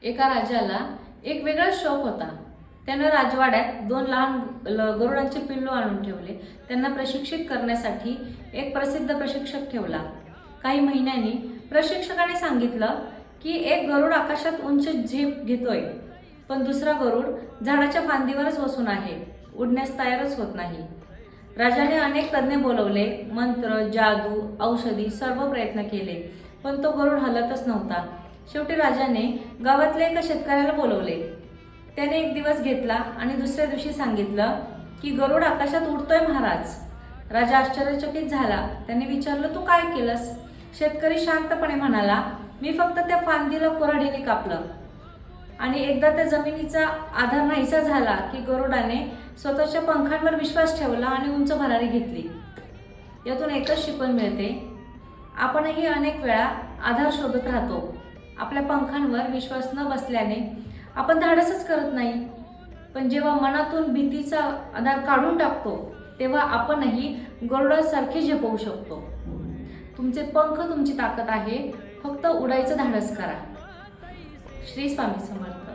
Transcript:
एका राजाला एक वेगळा शौक होता. त्यानं राजवाड्यात 2 लहान गरुडांचे पिल्लू आणून ठेवले. त्यांना प्रशिक्षित करण्यासाठी एक प्रसिद्ध प्रशिक्षक ठेवला. काही महिन्यांनी प्रशिक्षकाने सांगितलं की एक गरुड आकाशात उंच झेप घेतोय, पण दुसरा गरुड झाडाच्या फांदीवरच बसून आहे, उडण्यास तयारच होत नाही. राजाने अनेक तज्ञ बोलवले, मंत्र, जादू, औषधी सर्व प्रयत्न केले, पण तो गरुड हलतच नव्हता. शेवटी राजाने गावातल्या एका शेतकऱ्याला बोलवले. त्याने एक दिवस घेतला आणि दुसऱ्या दिवशी सांगितलं की गरुड आकाशात उडतोय महाराज. राजा आश्चर्यचकित झाला. त्याने विचारलं, तू काय केलंस? शेतकरी शांतपणे म्हणाला, मी फक्त त्या फांदीला कुऱ्हाडीने कापलं आणि एकदा त्या जमिनीचा आधार नाहीसा झाला की गरुडाने स्वतःच्या पंखांवर विश्वास ठेवला आणि उंच भरारी घेतली. यातून एकच शिकवण मिळते, आपणही अनेक वेळा आधार शोधत राहतो. आपल्या पंखांवर विश्वास न बसल्याने आपण धाडसच करत नाही, पण जेव्हा मनातून भीतीचा आधार काढून टाकतो तेव्हा आपणही गरुडासारखे झेपवू शकतो. तुमचे पंख तुमची ताकद आहे, फक्त उडायचं धाडस करा. श्री स्वामी समर्थ.